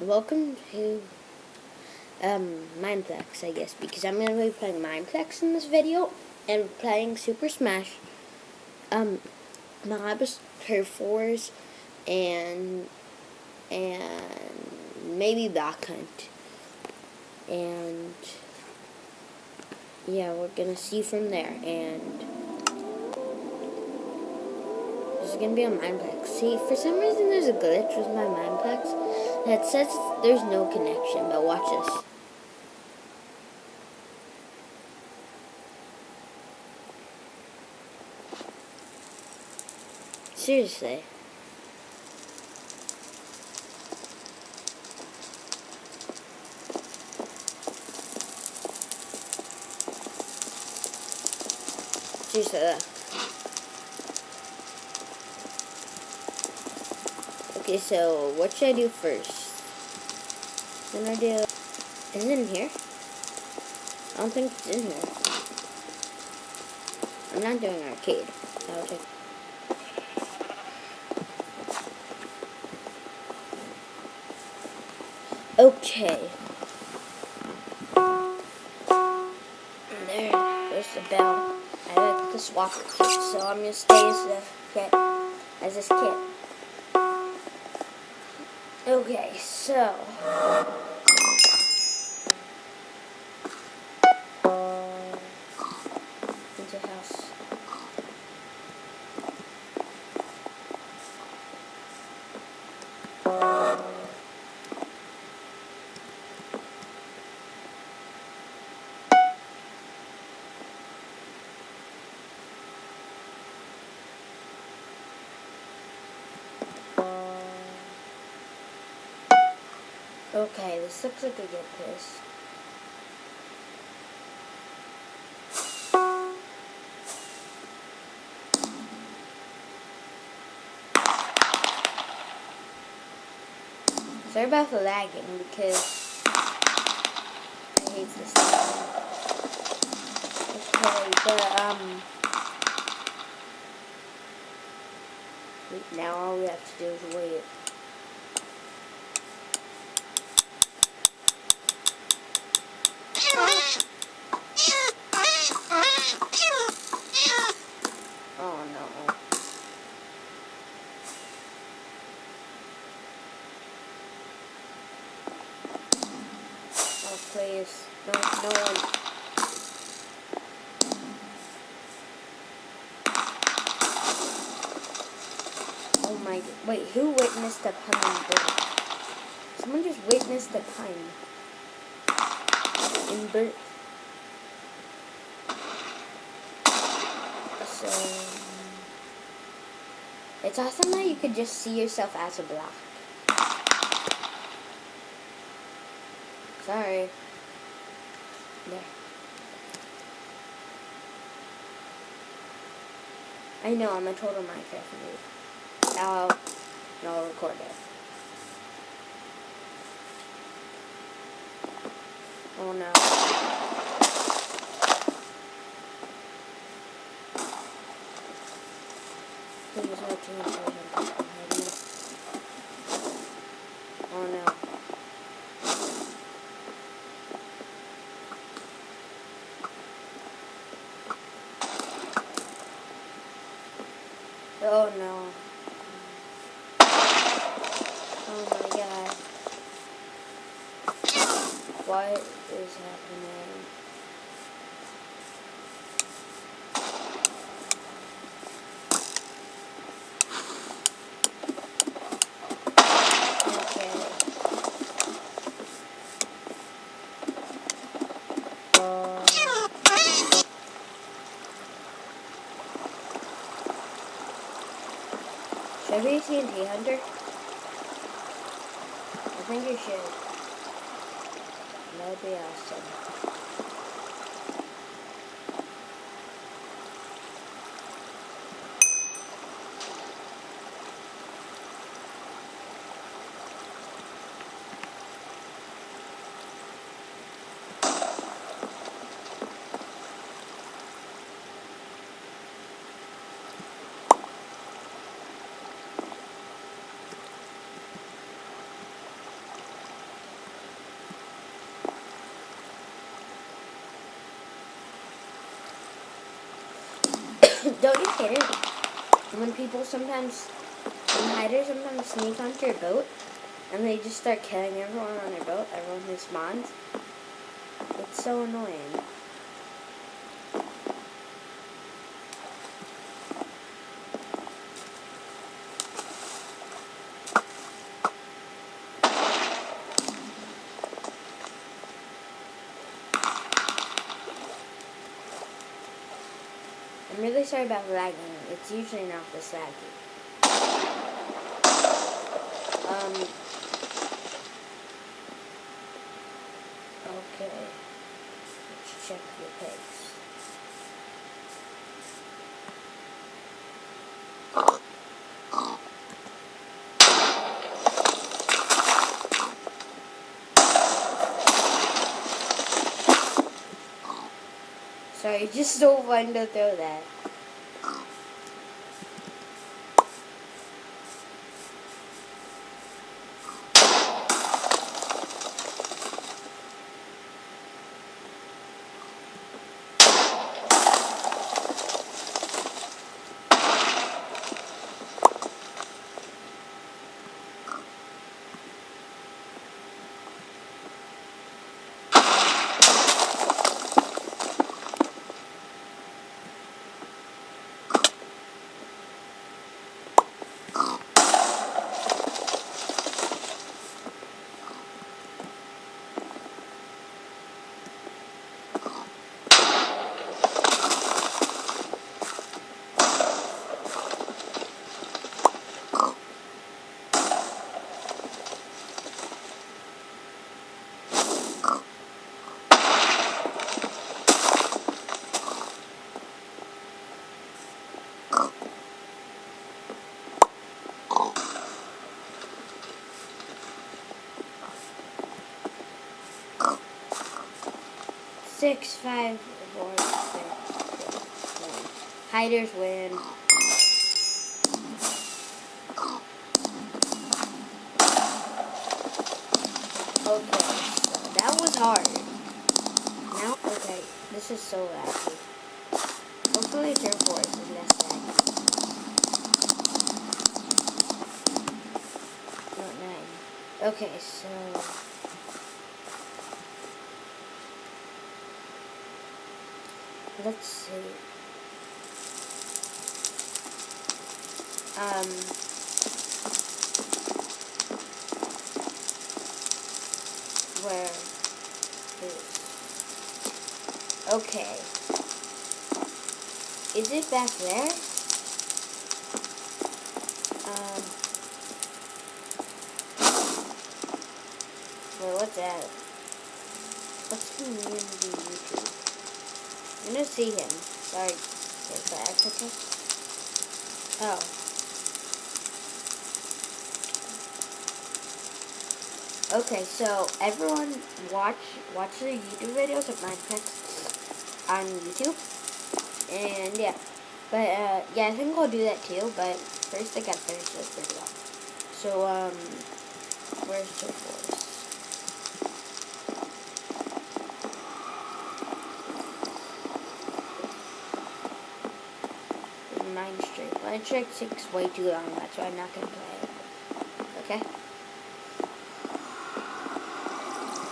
Welcome to Mineplex, I guess, because I'm going to be playing Mineplex in this video and playing Super Smash, Mobs, Turf Wars, and maybe Block Hunt. And yeah, we're going to see from there. And this is going to be on Mineplex. See, for some reason there's a glitch with my Mineplex that says there's no connection, but watch this. Seriously. Seriously. Okay, so what should I do first? Then I do... Is it in here? I don't think it's in here. I'm not doing arcade. That'll take... Okay. There's the bell. I like the swap kit, so I'm gonna stay as the kit, as this kit. Okay, so into house. Okay, this looks like a good place. Sorry about the lagging because I hate this thing. Okay, but now all we have to do is wait. Oh no. Oh please. No one. Oh my, wait, who witnessed the pun bird? Someone just witnessed the pun. In bird. So, it's awesome that you could just see yourself as a block. Sorry. There. I know, I'm a total Minecraft noob. Now I'll record it. Oh no. Please no change for him. Oh no. Oh no. Oh my god. What is happening? Should I be a TNT hunter? I think you should. That would be awesome. don't you hate it when people sometimes, when hiders sometimes sneak onto your boat and they just start killing everyone on their boat, everyone who spawns? It's so annoying. I'm really sorry about lagging. It's usually not this laggy. Okay. Let's check your pigs. Sorry, just don't want to throw that. Six, 5, 4, 6, 1. Hiders win. Okay, so that was hard. Now, okay, this is so laggy. Hopefully Turf Wars is less laggy. Not 9. Okay, so... let's see. Where is... okay. Is it back there? Wait, what's that? What's the name of the YouTube? I'm gonna see him. Sorry, is that Africa? Oh. Okay, so everyone watch the YouTube videos of Minecraft on YouTube, and yeah, but yeah, I think I'll do that too. But first, I got to finish this video. So where's the forest? Mine Strike takes way too long, that's why I'm not gonna play it. Okay?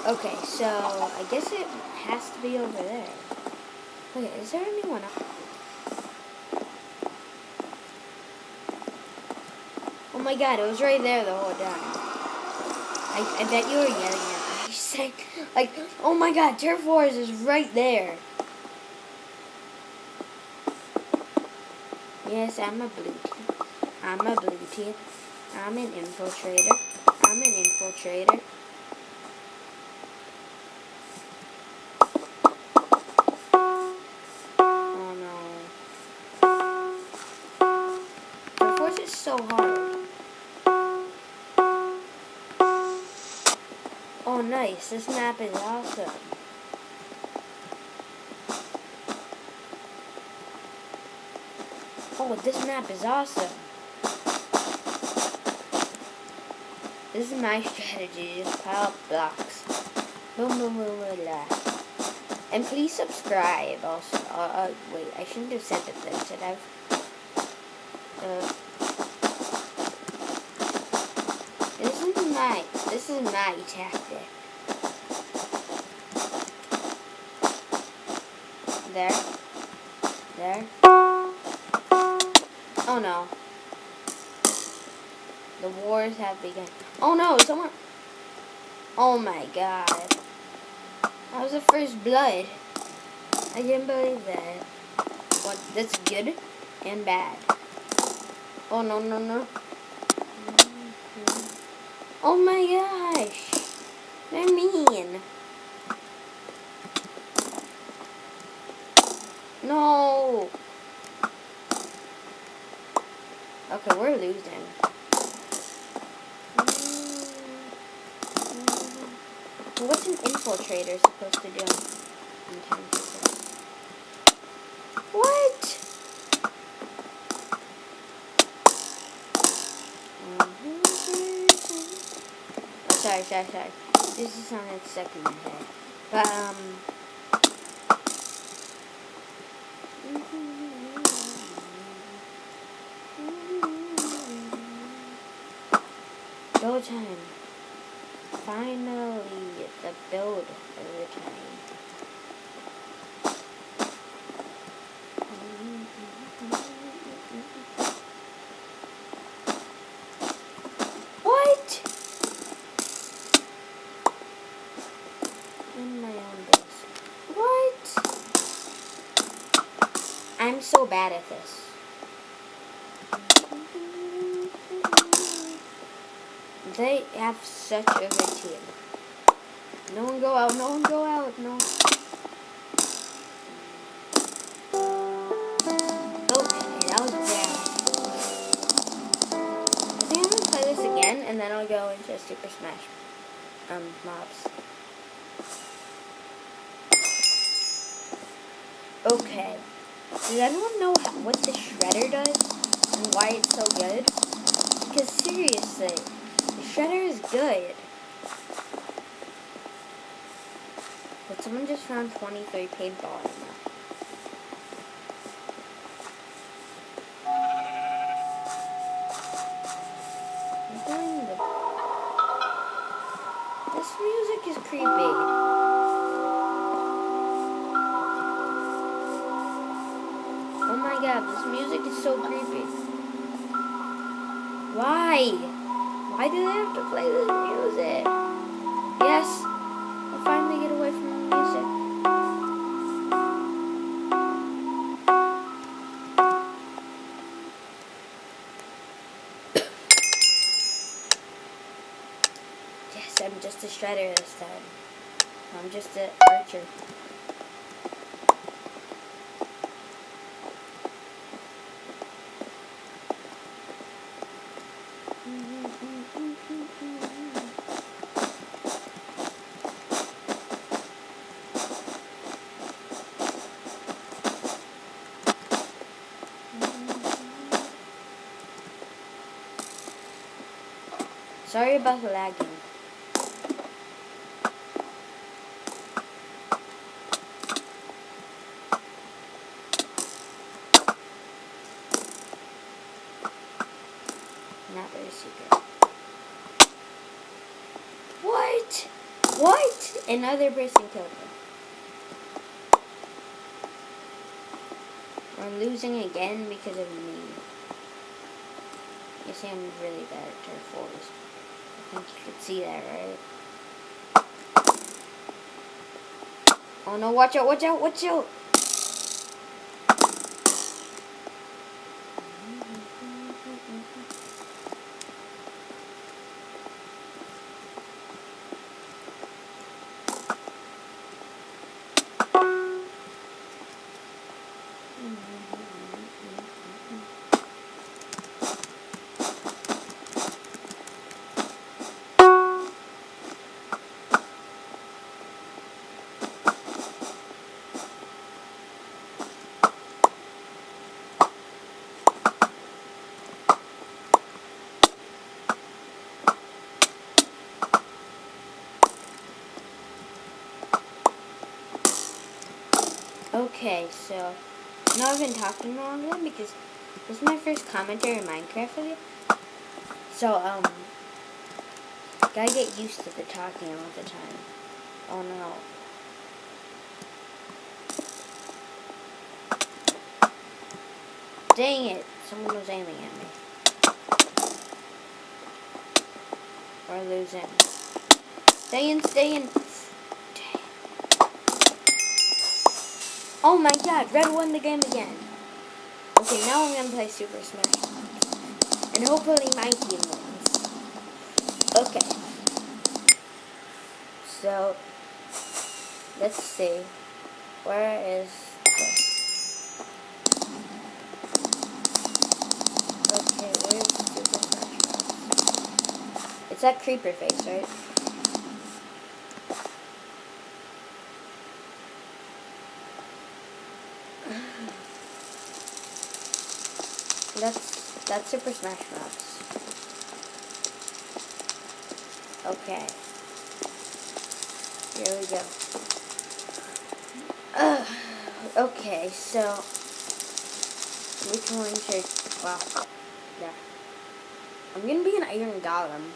Okay, so I guess it has to be over there. Wait, is there anyone up? Oh my god, it was right there the whole time. I bet you were yelling at me. You said, like, oh my god, Turf Wars is right there. Yes, I'm a blue team. I'm a blue team. I'm an infiltrator. I'm an infiltrator. Oh no. Turf Wars is so hard. Oh nice, this map is awesome. Oh, this map is awesome. This is my strategy, just pile up blocks. Boom, boom, boom, boom, blah. And please subscribe also. Wait, I shouldn't have said that then, should I have? This is my tactic. There. There. Oh no. The wars have begun. Oh no, someone. Oh my god. That was the first blood. I didn't believe that. What? That's good and bad. Oh no, no, no. Oh my gosh. They're mean. No. Okay, we're losing. What's an infiltrator supposed to do? What? Oh, sorry. This is on its second head. But, go time. Finally, the build of the time. What? In my own base. What? I'm so bad at this. They have such a good team. No one go out, no. Okay, that was bad. I think I'm gonna play this again, and then I'll go into Super Smash mobs. Okay. Does anyone know what the Shredder does and why it's so good? Because seriously, the Shredder is good. But someone just found 23 paintball ammo. This music is creepy. Oh my god, this music is so creepy. Why? Why do they have to play this music? Yes, I'll finally get away from the music. Yes, I'm just a Shredder this time. I'm just an archer. Sorry about the lagging. Not very secret. What? What? Another person killed me. We're losing again because of me. You see, I'm really bad at turf wars. I think you could see that, right? Oh no, watch out, watch out, watch out! Okay, so I know I've been talking longer because this is my first commentary in Minecraft video. So, gotta get used to the talking all the time. Oh no. Dang it, someone was aiming at me. We're losing. Stay in. Dang. Oh my god, Red won the game again. Okay, now I'm gonna play Super Smash. And hopefully my team wins. Okay. So, let's see. Where is this? Okay, where's Super Smash Bros? It's that creeper face, right? That's Super Smash Bros. Okay. Here we go. Okay, so which one should? Wow. Yeah. I'm gonna be an Iron Golem.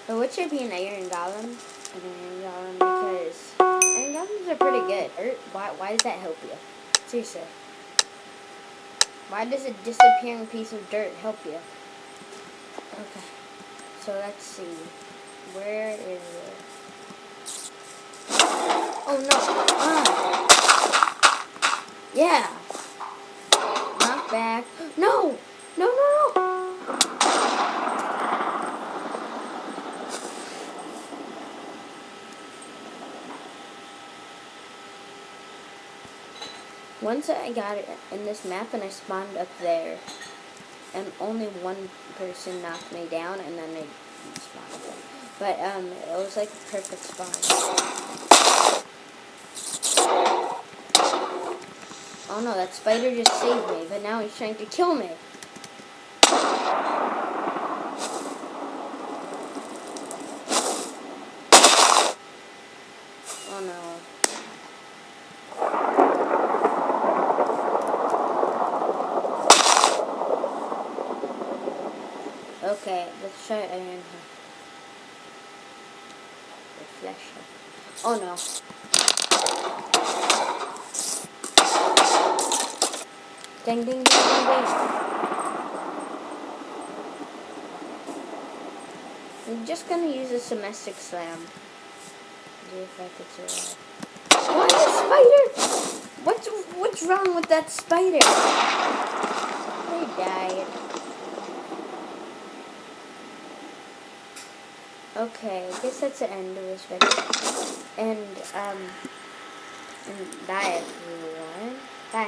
So which should be an Iron Golem? Because Iron Golems are pretty good. Why does that help you? Seriously. Why does a disappearing piece of dirt help you? Okay. So let's see. Where is it? Oh no. Yeah. Knock back. No. No. Once I got it in this map and I spawned up there, and only one person knocked me down, and then they spawned up. But it was like a perfect spawn. Oh no, that spider just saved me, but now he's trying to kill me. Oh no. Okay, let's try Iron Hand. The flesh. Oh no. Ding ding ding ding ding. I'm just gonna use a Domestic Slam. See if I could survive. What, a spider? What's wrong with that spider? They died. Okay, I guess that's the end of this video. And that